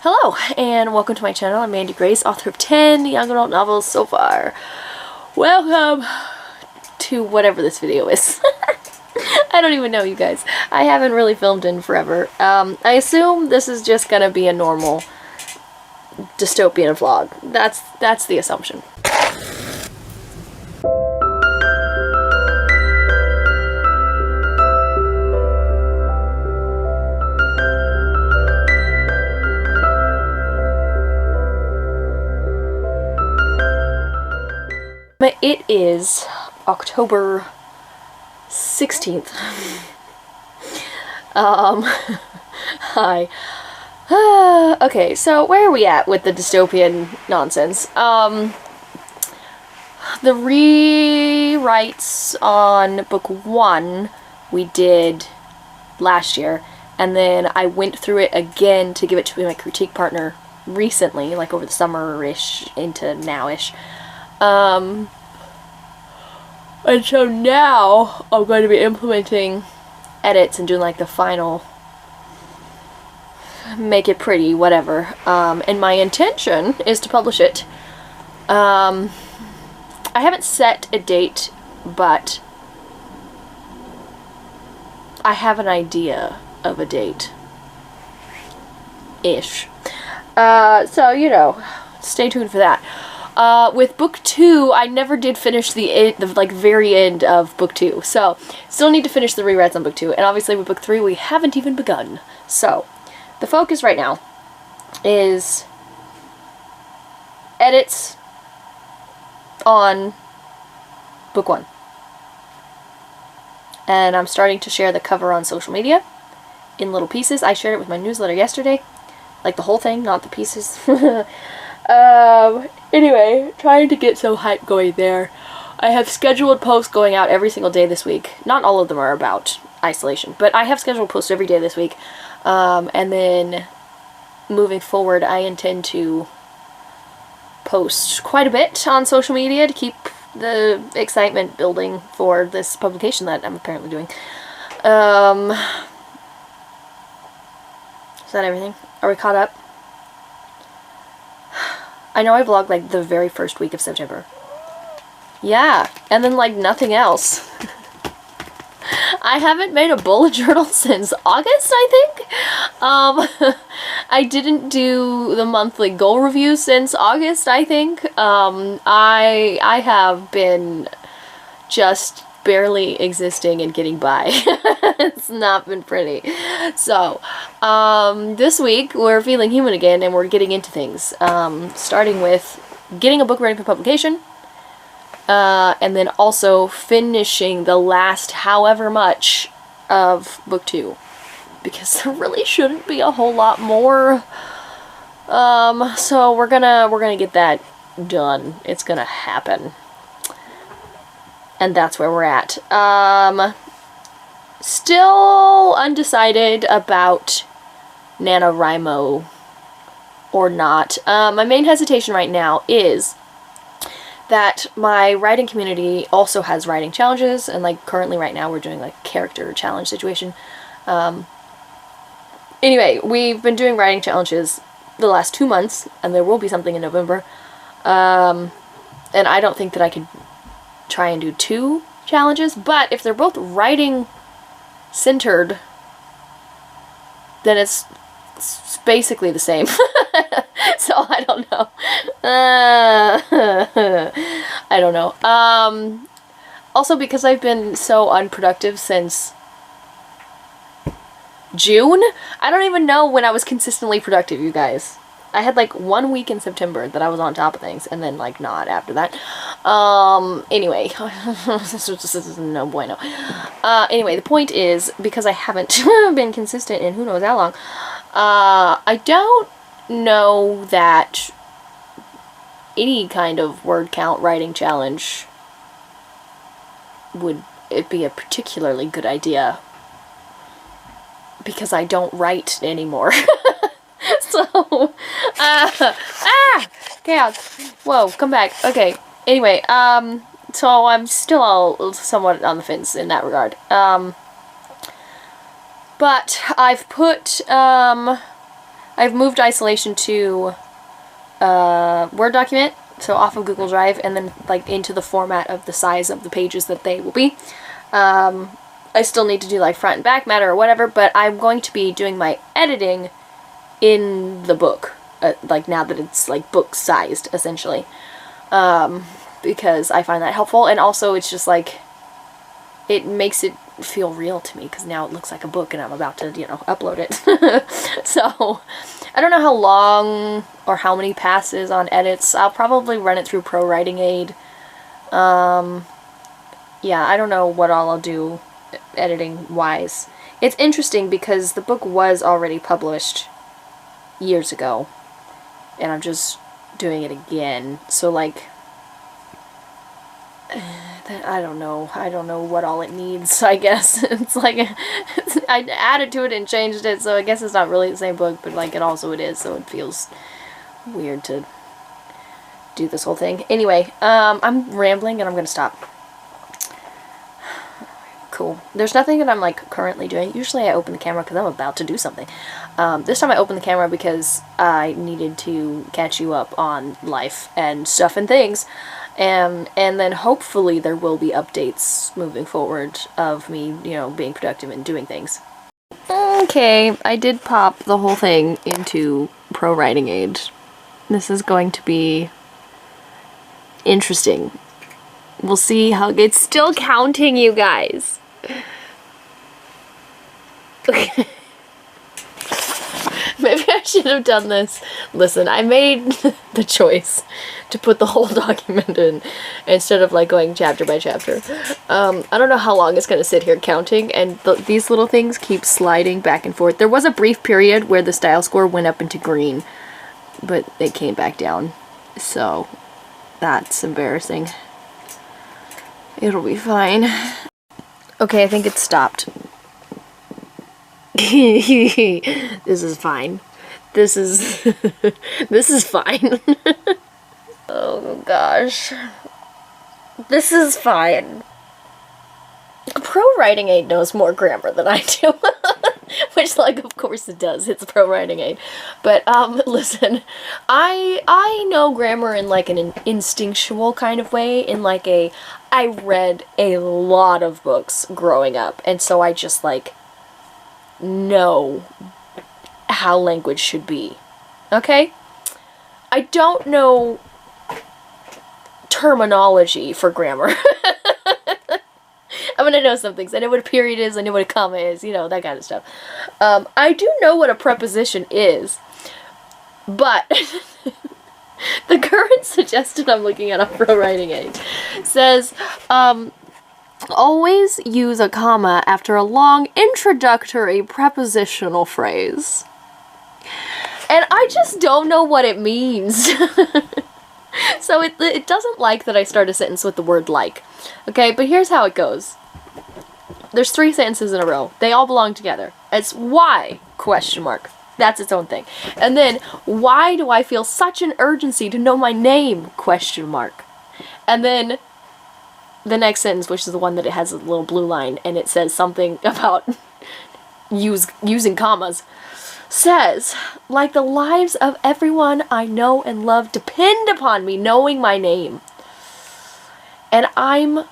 Hello, and welcome to my channel. I'm Mandi Grace, author of 10 young adult novels so far. Welcome to whatever this video is. I don't even know, you guys. I haven't really filmed in forever. I assume this is just gonna be a normal dystopian vlog. That's the assumption. It is October 16th. Hi. Okay, so where are we at with the dystopian nonsense? The rewrites on book 1 we did last year, and then I went through it again to give it to my critique partner recently, like over the summer-ish into now-ish. And so now I'm going to be implementing edits and doing like the final, make it pretty, whatever. And my intention is to publish it. I haven't set a date, but I have an idea of a date. Ish. So, you know, stay tuned for that. With book 2, I never did finish the very end of book 2, so still need to finish the rewrites on book 2, and obviously with book 3 we haven't even begun. So, the focus right now is edits on book 1. And I'm starting to share the cover on social media in little pieces. I shared it with my newsletter yesterday, like the whole thing, not the pieces. Anyway, trying to get some hype going there. I have scheduled posts going out every single day this week. Not all of them are about isolation, but I have scheduled posts every day this week. And then moving forward, I intend to post quite a bit on social media to keep the excitement building for this publication that I'm apparently doing. Is that everything? Are we caught up? I know I vlogged like the very first week of September. Yeah, and then like nothing else. I haven't made a bullet journal since August, I think. I didn't do the monthly goal review since August, I think. I have been just barely existing and getting by. It's not been pretty. So, this week we're feeling human again and we're getting into things. Starting with getting a book ready for publication, and then also finishing the last however much of book 2. Because there really shouldn't be a whole lot more. So we're gonna get that done. It's gonna happen. And that's where we're at. Still undecided about NaNoWriMo or not. My main hesitation right now is that my writing community also has writing challenges, and like currently right now we're doing like a character challenge situation. Anyway, we've been doing writing challenges the last 2 months, and there will be something in November. And I don't think that I could try and do 2 challenges, but if they're both writing centered, then it's basically the same. So I don't know. I don't know. Also because I've been so unproductive since June, I don't even know when I was consistently productive, you guys. I had like 1 week in September that I was on top of things, and then like not after that. Anyway, this is no bueno. Anyway, the point is, because I haven't been consistent in who knows how long, I don't know that any kind of word count writing challenge would it be a particularly good idea, because I don't write anymore. So, chaos. Whoa, come back. Okay. Anyway, so I'm still all somewhat on the fence in that regard. But I've put, I've moved isolation to Word document, so off of Google Drive, and then like into the format of the size of the pages that they will be. I still need to do like front and back matter or whatever, but I'm going to be doing my editing in the book, like now that it's like book sized essentially, because I find that helpful, and also it's just like it makes it feel real to me because now it looks like a book and I'm about to, you know, upload it. So I don't know how long or how many passes on edits. I'll probably run it through Pro Writing Aid. Yeah, I don't know what all I'll do editing wise. It's interesting because the book was already published years ago and I'm just doing it again, so like I don't know what all it needs, I guess. It's like I added to it and changed it, so I guess it's not really the same book, but like it is, so it feels weird to do this whole thing. Anyway, I'm rambling and I'm gonna stop. Cool. There's nothing that I'm like currently doing. Usually I open the camera because I'm about to do something. This time I opened the camera because I needed to catch you up on life and stuff and things. And then hopefully there will be updates moving forward of me, you know, being productive and doing things. Okay, I did pop the whole thing into Pro Writing Aid. This is going to be interesting. We'll see how it's still counting, you guys. Okay. Maybe I should have done this. Listen, I made the choice to put the whole document in instead of like going chapter by chapter. I don't know how long it's going to sit here counting, and these little things keep sliding back and forth. There was a brief period where the style score went up into green, but it came back down. So that's embarrassing. It'll be fine. Okay, I think it stopped. This is fine. This is this is fine. Oh gosh. This is fine. Pro Writing Aid knows more grammar than I do. Which, like, of course it does. It's Pro Writing Aid. But, listen, I know grammar in, like, an instinctual kind of way, in, like, I read a lot of books growing up, and so I just, like, know how language should be. Okay? I don't know terminology for grammar. I mean, I know some things. I know what a period is, I know what a comma is, you know, that kind of stuff. I do know what a preposition is, but the current suggestion I'm looking at on Pro Writing Aid says, always use a comma after a long introductory prepositional phrase. And I just don't know what it means. So it doesn't like that I start a sentence with the word like. Okay, but here's how it goes. There's 3 sentences in a row. They all belong together. It's why? Question mark. That's its own thing. And then, why do I feel such an urgency to know my name? Question mark. And then the next sentence, which is the one that it has a little blue line, and it says something about using commas, says, like the lives of everyone I know and love depend upon me knowing my name. And I'm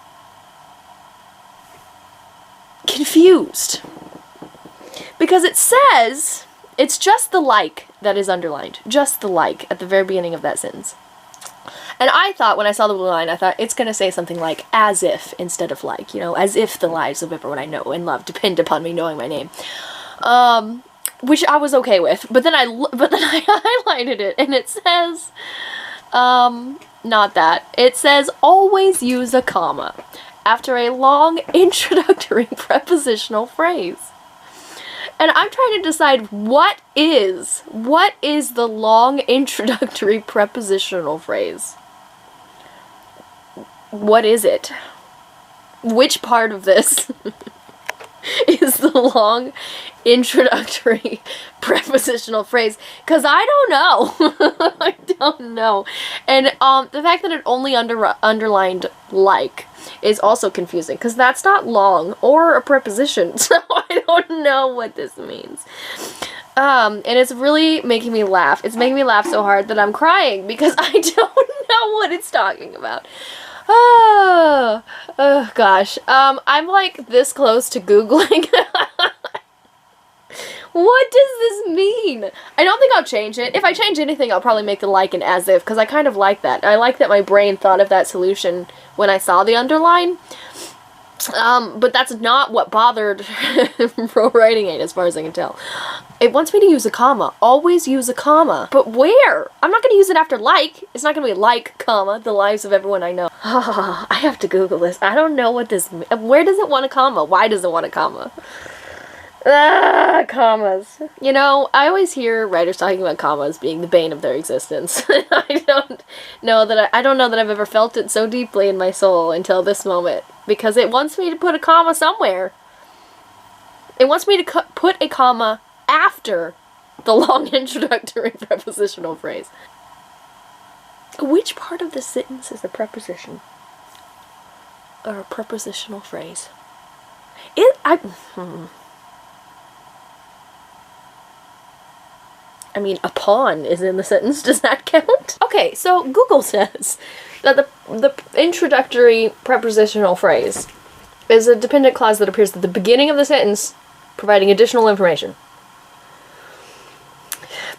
confused. Because it says, it's just the like that is underlined. Just the like at the very beginning of that sentence. And I thought, when I saw the blue line, I thought it's going to say something like, as if, instead of like, you know, as if the lives of everyone I know and love depend upon me knowing my name. Which I was okay with, but then I highlighted it, and it says, not that. It says, always use a comma after a long introductory prepositional phrase. And I'm trying to decide what is the long introductory prepositional phrase? What is it? Which part of this is the long introductory prepositional phrase? Because I don't know. I don't know. And the fact that it only underlined like is also confusing, because that's not long or a preposition, so I don't know what this means. And it's really making me laugh. It's making me laugh so hard that I'm crying because I don't know what it's talking about. Oh gosh. I'm like this close to Googling. What does this mean? I don't think I'll change it. If I change anything, I'll probably make the like an as if, because I kind of like that. I like that my brain thought of that solution when I saw the underline. But that's not what bothered Pro Writing Aid, as far as I can tell. It wants me to use a comma. Always use a comma. But where? I'm not going to use it after like. It's not going to be like, comma, the lives of everyone I know. I have to Google this. I don't know what this means. Where does it want a comma? Why does it want a comma? Commas. You know, I always hear writers talking about commas being the bane of their existence. I don't know that I've ever felt it so deeply in my soul until this moment. Because it wants me to put a comma somewhere. It wants me to put a comma after the long introductory prepositional phrase. Which part of the sentence is a preposition? Or a prepositional phrase? I mean, upon is in the sentence. Does that count? Okay, so Google says that the introductory prepositional phrase is a dependent clause that appears at the beginning of the sentence, providing additional information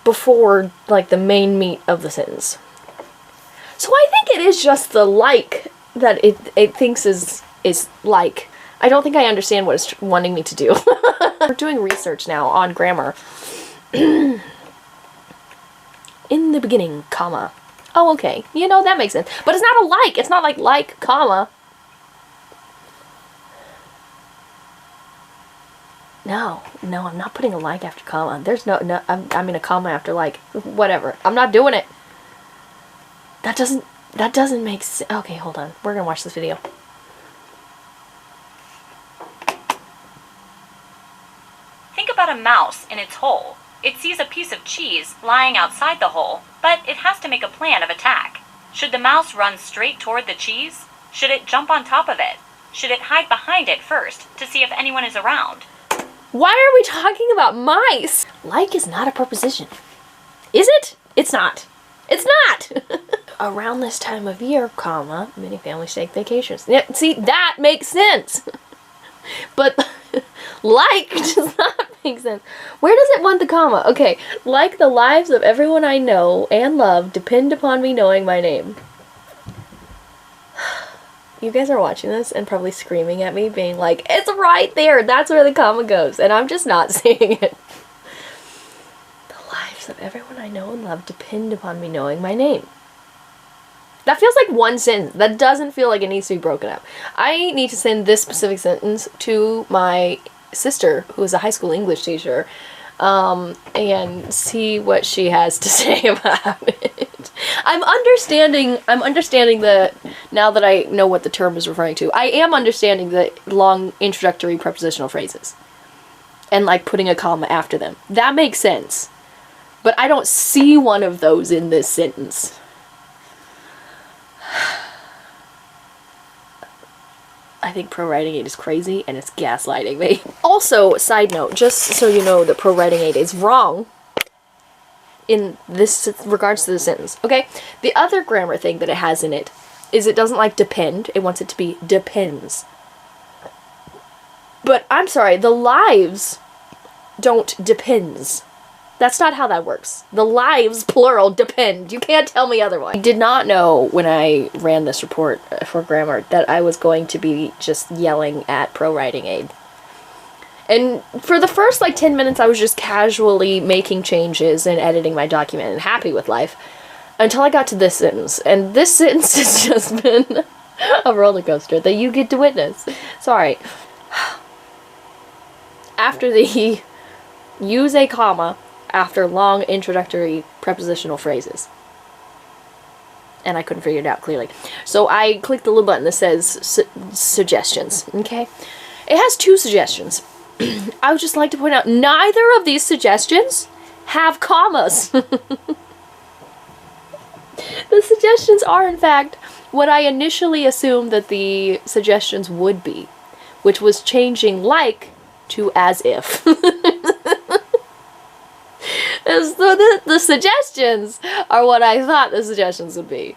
before, like, the main meat of the sentence. So I think it is just the like that it thinks is like. I don't think I understand what it's wanting me to do. We're doing research now on grammar. In the beginning, comma. Oh, okay. You know, that makes sense. But it's not a like. It's not like, comma. No, I'm not putting a like after comma. There's no, I mean a comma after like. Whatever. I'm not doing it. That doesn't make sense. Okay, hold on. We're gonna watch this video. Think about a mouse in its hole. It sees a piece of cheese lying outside the hole, but it has to make a plan of attack. Should the mouse run straight toward the cheese? Should it jump on top of it? Should it hide behind it first to see if anyone is around? Why are we talking about mice? Like is not a preposition. Is it? It's not. It's not! Around this time of year, comma, many families take vacations. Yeah, see, that makes sense. But like does not make sense. Where does it want the comma? Okay, like the lives of everyone I know and love depend upon me knowing my name. You guys are watching this and probably screaming at me, being like, it's right there, that's where the comma goes, and I'm just not seeing it. The lives of everyone I know and love depend upon me knowing my name. That feels like one sentence. That doesn't feel like it needs to be broken up. I need to send this specific sentence to my sister, who is a high school English teacher, and see what she has to say about it. I'm understanding the, now that I know what the term is referring to, I am understanding the long introductory prepositional phrases. And like putting a comma after them. That makes sense. But I don't see one of those in this sentence. I think Pro Writing Aid is crazy and it's gaslighting me. Also, side note, just so you know that Pro Writing Aid is wrong in this regards to the sentence, okay? The other grammar thing that it has in it is it doesn't like depend, it wants it to be depends. But I'm sorry, the lives don't depends. That's not how that works. The lives, plural, depend. You can't tell me otherwise. I did not know when I ran this report for grammar that I was going to be just yelling at Pro Writing Aid. And for the first, 10 minutes, I was just casually making changes and editing my document and happy with life. Until I got to this sentence. And this sentence has just been a roller coaster that you get to witness. Sorry. After the use a comma after long introductory prepositional phrases. And I couldn't figure it out clearly. So I clicked the little button that says suggestions, okay? It has 2 suggestions. I would just like to point out, neither of these suggestions have commas. The suggestions are, in fact, what I initially assumed that the suggestions would be, which was changing like to as if. So the suggestions are what I thought the suggestions would be.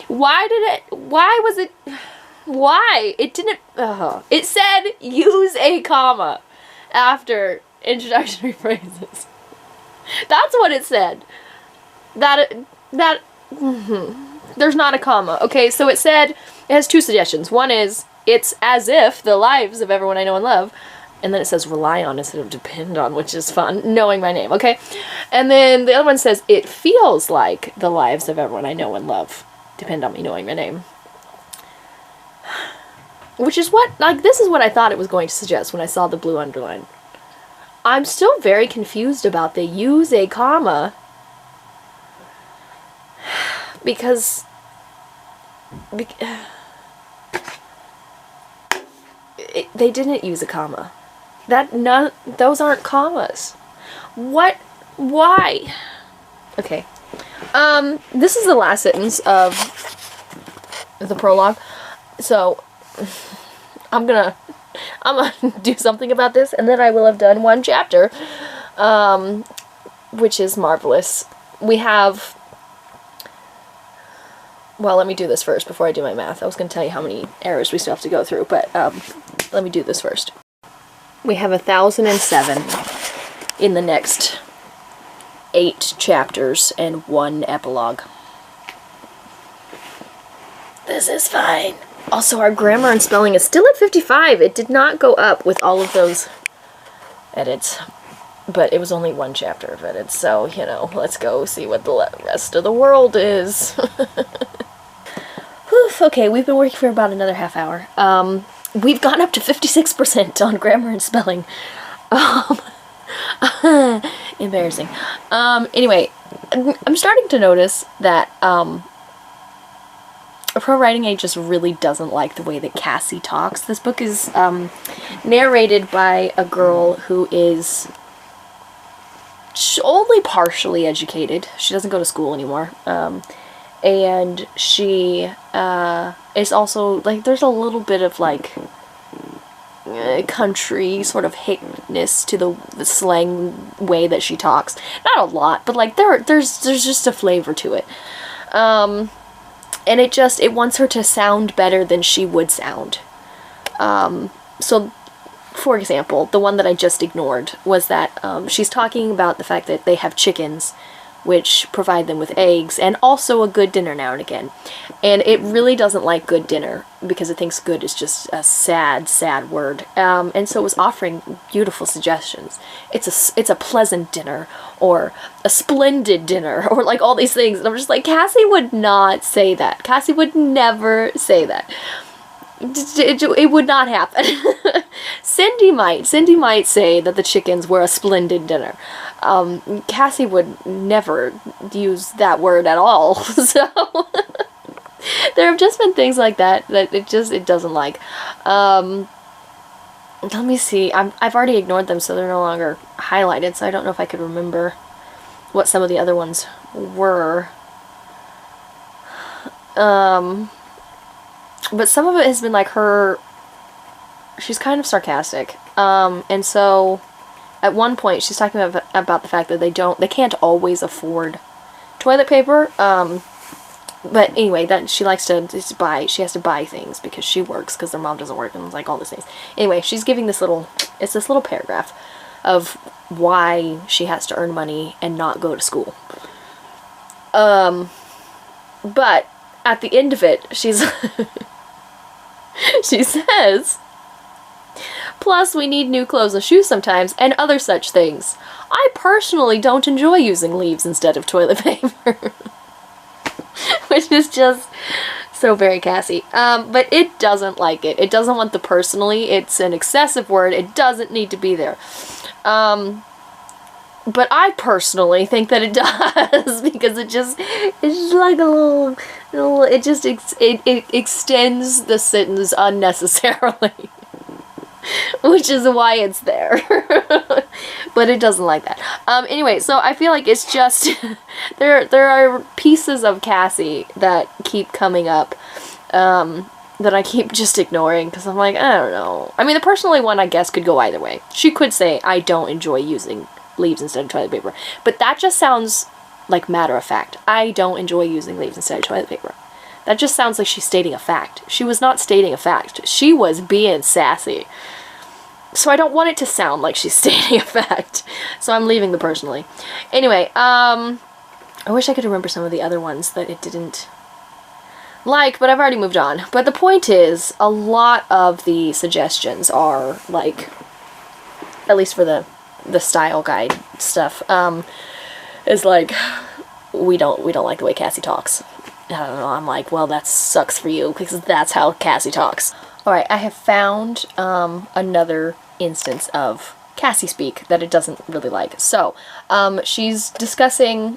Why was it, it didn't, it said use a comma after introductory phrases. That's what it said. There's not a comma. Okay, so it said, it has two suggestions. One is, it's as if the lives of everyone I know and love, and then it says rely on instead of depend on, which is fun, knowing my name, okay? And then the other one says, it feels like the lives of everyone I know and love depend on me knowing my name. Which is what, like, this is what I thought it was going to suggest when I saw the blue underline. I'm still very confused about the use a comma, because they didn't use a comma. Those aren't commas. What? Why? Okay. This is the last sentence of the prologue. So I'm gonna do something about this, and then I will have done one chapter, which is marvelous. We have. Well, let me do this first before I do my math. I was going to tell you how many errors we still have to go through, but let me do this first. We have 1,007 in the next 8 chapters and 1 epilogue. This is fine. Also, our grammar and spelling is still at 55. It did not go up with all of those edits, but it was only 1 chapter of edits, so, you know, let's go see what the rest of the world is. Okay, we've been working for about another half hour. We've gone up to 56% on grammar and spelling. Embarrassing. Anyway, I'm starting to notice that Pro Writing Aid just really doesn't like the way that Cassie talks. This book is narrated by a girl who is only partially educated. She doesn't go to school anymore. And she is also, like, there's a little bit of, like, country sort of hickness to the slang way that she talks. Not a lot, but, like, there's just a flavor to it. And it wants her to sound better than she would sound. So, for example, the one that I just ignored was that she's talking about the fact that they have chickens, which provide them with eggs, and also a good dinner now and again. And it really doesn't like good dinner, because it thinks good is just a sad, sad word. And so it was offering beautiful suggestions. It's a pleasant dinner, or a splendid dinner, or like all these things. And I'm just like, Cassie would not say that. Cassie would never say that. It would not happen. Cindy might say that the chickens were a splendid dinner. Cassie would never use that word at all. So there have just been things like that it doesn't like. Let me see. I've already ignored them, so they're no longer highlighted. So I don't know if I could remember what some of the other ones were. But some of it has been like she's kind of sarcastic. And so at one point she's talking about the fact that they can't always afford toilet paper. But anyway, that she likes to she has to buy things because she works, because their mom doesn't work, and like all these things. Anyway, she's giving this little paragraph of why she has to earn money and not go to school. But at the end of it, she says, plus we need new clothes and shoes sometimes, and other such things. I personally don't enjoy using leaves instead of toilet paper. Which is just so very Cassie. But it doesn't like it. It doesn't want the personally. It's an excessive word. It doesn't need to be there. But I personally think that it does, because it's just like a little it extends the sentence unnecessarily. Which is why it's there. But it doesn't like that. Anyway, so I feel like it's just there are pieces of Cassie that keep coming up that I keep just ignoring, because I'm like, I don't know. I mean, the personally one, I guess, could go either way. She could say, I don't enjoy using leaves instead of toilet paper. But that just sounds like matter of fact. I don't enjoy using leaves instead of toilet paper. That just sounds like she's stating a fact. She was not stating a fact. She was being sassy. So I don't want it to sound like she's stating a fact. So I'm leaving the personally. Anyway, I wish I could remember some of the other ones that it didn't like, but I've already moved on. But the point is, a lot of the suggestions are like, at least for the style guide stuff, is like, we don't like the way Cassie talks. I don't know, I'm like, well, that sucks for you, because that's how Cassie talks. Alright, I have found another instance of Cassie speak that it doesn't really like. So, she's discussing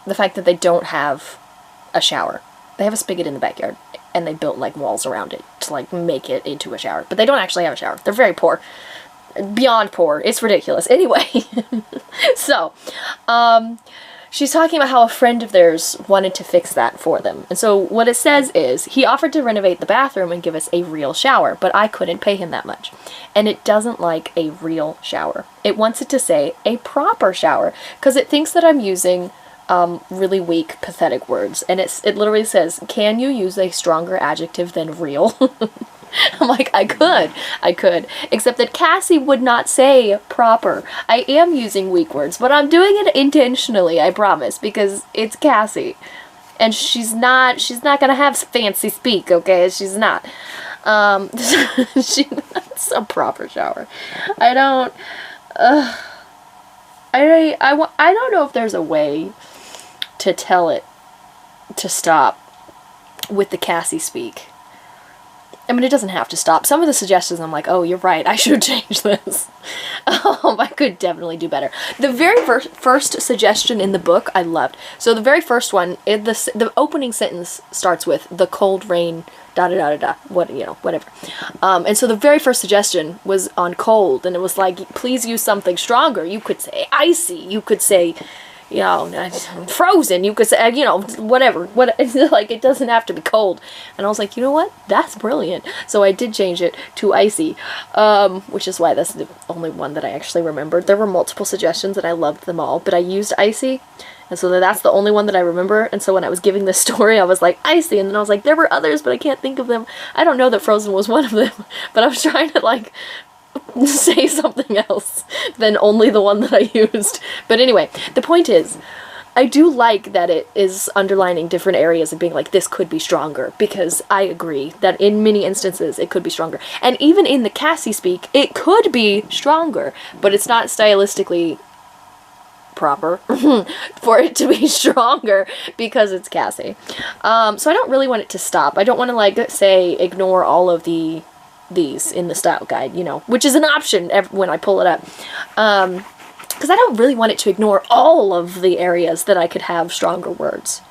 the fact that they don't have a shower. They have a spigot in the backyard, and they built, like, walls around it to, like, make it into a shower. But they don't actually have a shower. They're very poor. Beyond poor. It's ridiculous. Anyway, so, she's talking about how a friend of theirs wanted to fix that for them. And so what it says is, he offered to renovate the bathroom and give us a real shower, but I couldn't pay him that much. And it doesn't like a real shower. It wants it to say a proper shower, because it thinks that I'm using really weak, pathetic words. And it literally says, can you use a stronger adjective than real? I'm like, I could. Except that Cassie would not say proper. I am using weak words, but I'm doing it intentionally, I promise, because it's Cassie. And she's not gonna have fancy speak, okay? She's not. It's a proper shower. I don't know if there's a way to tell it to stop with the Cassie speak. I mean, it doesn't have to stop. Some of the suggestions, I'm like, oh, you're right, I should change this. I could definitely do better. The very first suggestion in the book, I loved. So the very first one, the opening sentence starts with, the cold rain, da-da-da-da-da, whatever. And so the very first suggestion was on cold, and it was like, please use something stronger. You could say icy, you could say, frozen, you could say, whatever. Like, it doesn't have to be cold. And I was like, you know what? That's brilliant. So I did change it to icy, which is why that's the only one that I actually remembered. There were multiple suggestions and I loved them all, but I used icy, and so that's the only one that I remember. And so when I was giving this story, I was like, icy, and then I was like, there were others, but I can't think of them. I don't know that frozen was one of them, but I was trying to, like, say something else than only the one that I used. But anyway, the point is, I do like that it is underlining different areas and being like, this could be stronger, because I agree that in many instances it could be stronger. And even in the Cassie speak, it could be stronger, but it's not stylistically proper for it to be stronger because it's Cassie. So I don't really want it to stop. I don't want to, like, say, ignore all of these in the style guide, which is an option when I pull it up. Because I don't really want it to ignore all of the areas that I could have stronger words.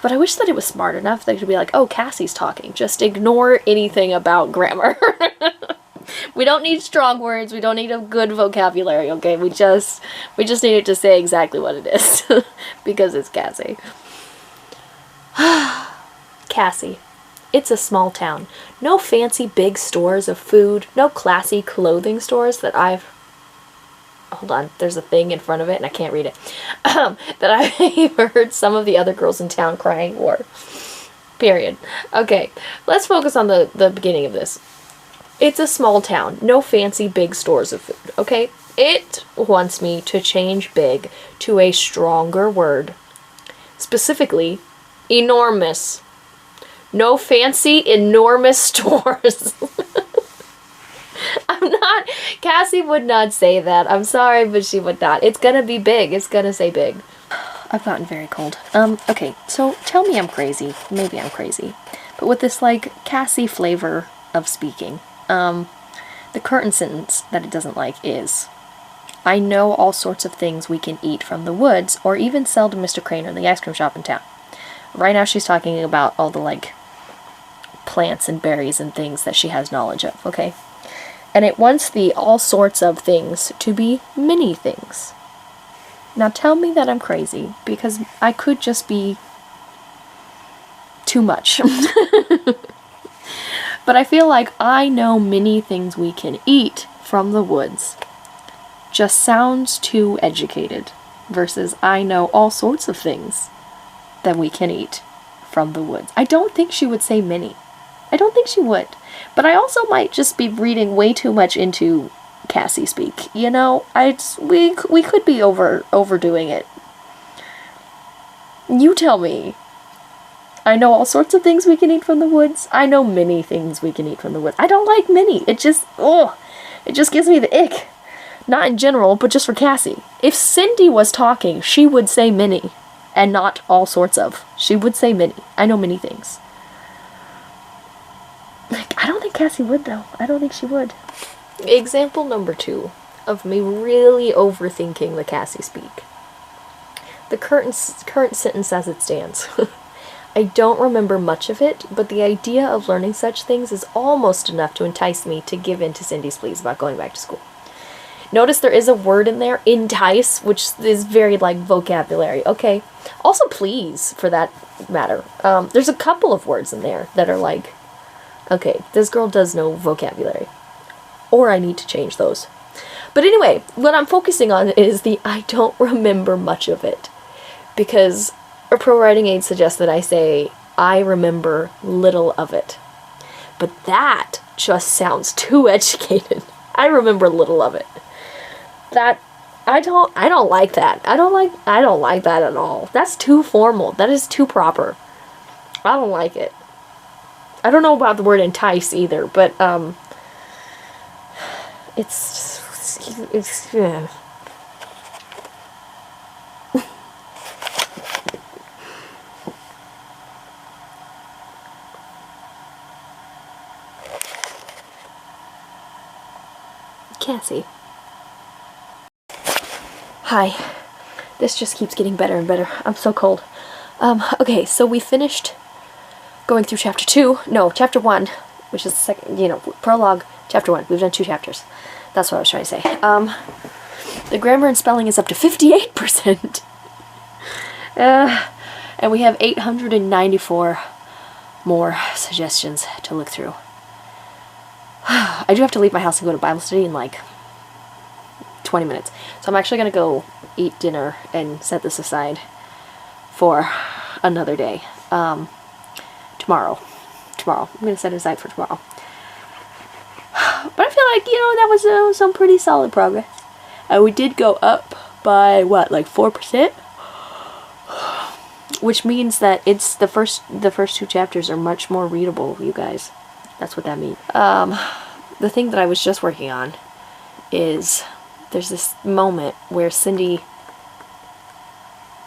But I wish that it was smart enough that it could be like, oh, Cassie's talking. Just ignore anything about grammar. We don't need strong words. We don't need a good vocabulary, okay? We just need it to say exactly what it is. Because it's Cassie. Cassie. It's a small town. No fancy big stores of food. No classy clothing stores that I've... Hold on, there's a thing in front of it and I can't read it. That I've heard some of the other girls in town crying for. Period. Okay, let's focus on the beginning of this. It's a small town. No fancy big stores of food, okay? It wants me to change big to a stronger word. Specifically, enormous. No fancy, enormous stores. Cassie would not say that. I'm sorry, but she would not. It's gonna be big. It's gonna say big. I've gotten very cold. Okay, so tell me I'm crazy. Maybe I'm crazy. But with this, like, Cassie flavor of speaking, the current sentence that it doesn't like is, I know all sorts of things we can eat from the woods, or even sell to Mr. Craner in the ice cream shop in town. Right now she's talking about all the, like, plants and berries and things that she has knowledge of, okay? And it wants the all sorts of things to be many things. Now tell me that I'm crazy, because I could just be too much. But I feel like I know many things we can eat from the woods. just sounds too educated versus I know all sorts of things that we can eat from the woods. I don't think she would say many. I don't think she would. But I also might just be reading way too much into Cassie speak. You know, we could be overdoing it. You tell me. I know all sorts of things we can eat from the woods. I know many things we can eat from the woods. I don't like many. It just gives me the ick. Not in general, but just for Cassie. If Cindy was talking, she would say many, and not all sorts of. She would say many. I know many things. Like, I don't think Cassie would, though. I don't think she would. Example number 2 of me really overthinking the Cassie speak. The current sentence as it stands. I don't remember much of it, but the idea of learning such things is almost enough to entice me to give in to Cindy's pleas about going back to school. Notice there is a word in there, entice, which is very, like, vocabulary. Okay. Also, please, for that matter. There's a couple of words in there that are like, okay, this girl does know vocabulary. Or I need to change those. But anyway, what I'm focusing on is the I don't remember much of it. Because a pro writing aid suggests that I say, I remember little of it. But that just sounds too educated. I remember little of it. That, I don't like that. I don't like that at all. That's too formal. That is too proper. I don't like it. I don't know about the word entice either, but, it's yeah. Cassie. Hi. This just keeps getting better and better. I'm so cold. Okay, so we finished going through chapter 1, which is the second, prologue, chapter 1. We've done 2 chapters. That's what I was trying to say. The grammar and spelling is up to 58%. And we have 894 more suggestions to look through. I do have to leave my house and go to Bible study in like 20 minutes. So I'm actually going to go eat dinner and set this aside for another day. Tomorrow. I'm going to set it aside for tomorrow. But I feel like, that was some pretty solid progress. And we did go up by, what, like 4%? Which means that it's the first 2 chapters are much more readable, you guys. That's what that means. The thing that I was just working on is there's this moment where Cindy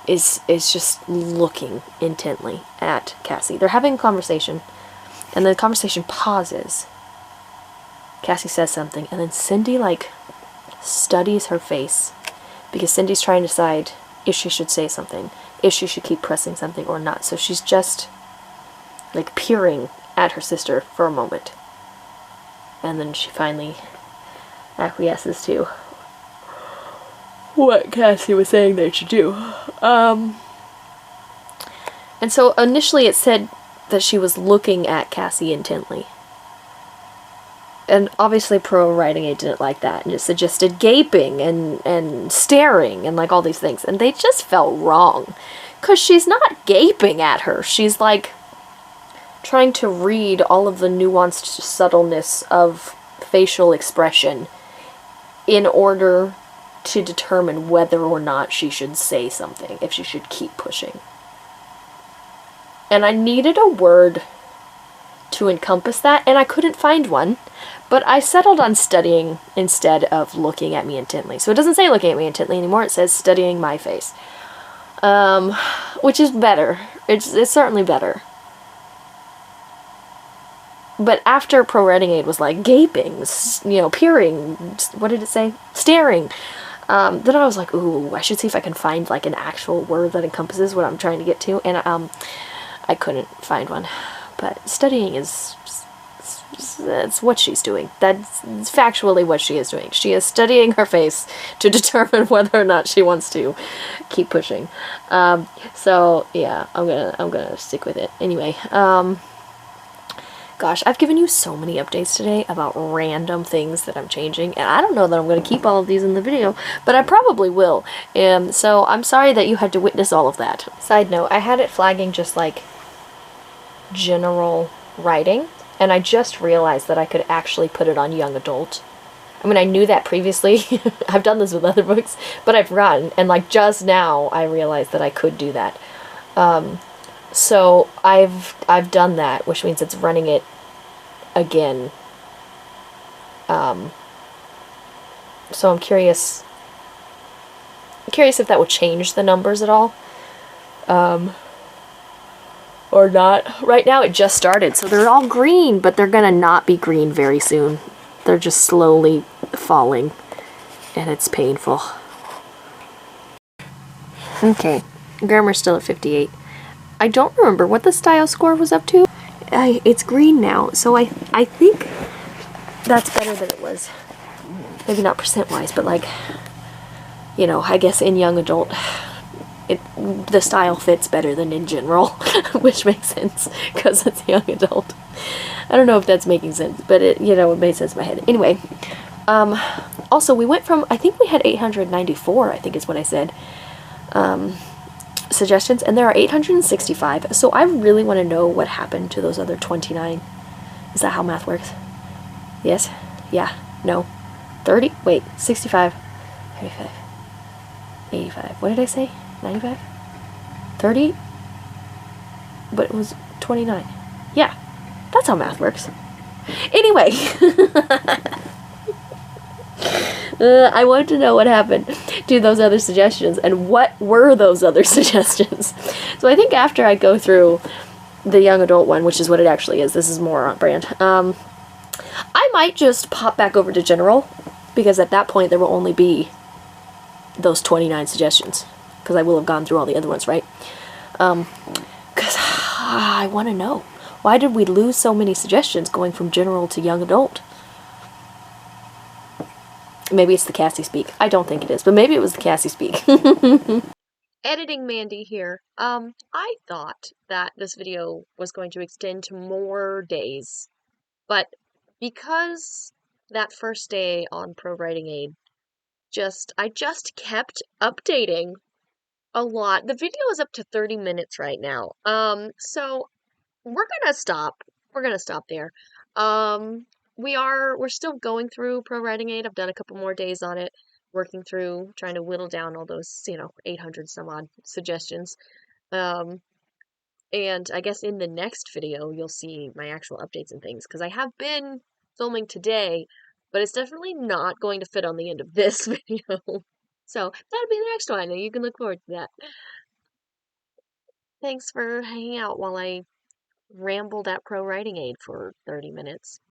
is just looking intently at Cassie. They're having a conversation, and the conversation pauses. Cassie says something, and then Cindy, like, studies her face, because Cindy's trying to decide if she should say something, if she should keep pressing something or not. So she's just, like, peering at her sister for a moment. And then she finally acquiesces to what Cassie was saying they should do. And so initially it said that she was looking at Cassie intently. And obviously pro writing aid didn't like that, and it suggested gaping and staring and like all these things. And they just felt wrong. Because she's not gaping at her. She's like trying to read all of the nuanced subtleness of facial expression in order to determine whether or not she should say something, if she should keep pushing. And I needed a word to encompass that, and I couldn't find one, but I settled on studying instead of looking at me intently. So it doesn't say looking at me intently anymore, it says studying my face. Which is better. It's certainly better. But after pro writing aid was like gaping, peering, what did it say? Staring. Then I was like, ooh, I should see if I can find like an actual word that encompasses what I'm trying to get to. And I couldn't find one. But studying that's what she's doing. That's factually what she is doing. She is studying her face to determine whether or not she wants to keep pushing. So yeah, I'm gonna stick with it. Anyway, Gosh, I've given you so many updates today about random things that I'm changing, and I don't know that I'm going to keep all of these in the video, but I probably will. So I'm sorry that you had to witness all of that. Side note, I had it flagging just like general writing, and I just realized that I could actually put it on young adult. I mean, I knew that previously. I've done this with other books, but I've forgotten, and like just now I realized that I could do that. So I've done that, which means it's running it again. So I'm curious if that would change the numbers at all. Or not. Right now it just started, so they're all green, but they're gonna not be green very soon. They're just slowly falling, and it's painful. Okay, grammar's still at 58. I don't remember what the style score was up to. It's green now, so I think that's better than it was. Maybe not percent-wise, but like, you know, I guess in young adult, the style fits better than in general, which makes sense, because it's young adult. I don't know if that's making sense, but it, you know, it made sense in my head. Anyway, also we went from, I think we had 894, I think is what I said, suggestions, and there are 865, so I really want to know what happened to those other 29. Is that how math works? Yes? Yeah? No? 30? Wait, 65, 35, 85, what did I say? 95? 30? But it was 29. Yeah, that's how math works. Anyway, I wanted to know what happened to those other suggestions, and what were those other suggestions. So I think after I go through the young adult one, which is what it actually is, this is more on brand, I might just pop back over to general, because at that point there will only be those 29 suggestions, because I will have gone through all the other ones, right? Because I want to know, why did we lose so many suggestions going from general to young adult? Maybe it's the Cassie speak. I don't think it is, but maybe it was the Cassie speak. Editing Mandy here. I thought that this video was going to extend to more days, but because that first day on Pro Writing Aid, I just kept updating a lot. The video is up to 30 minutes right now. So we're gonna stop. We're gonna stop there. We're still going through Pro Writing Aid. I've done a couple more days on it, working through, trying to whittle down all those, 800 some odd suggestions. And I guess in the next video, you'll see my actual updates and things, because I have been filming today, but it's definitely not going to fit on the end of this video. So that'll be the next one, and you can look forward to that. Thanks for hanging out while I rambled at Pro Writing Aid for 30 minutes.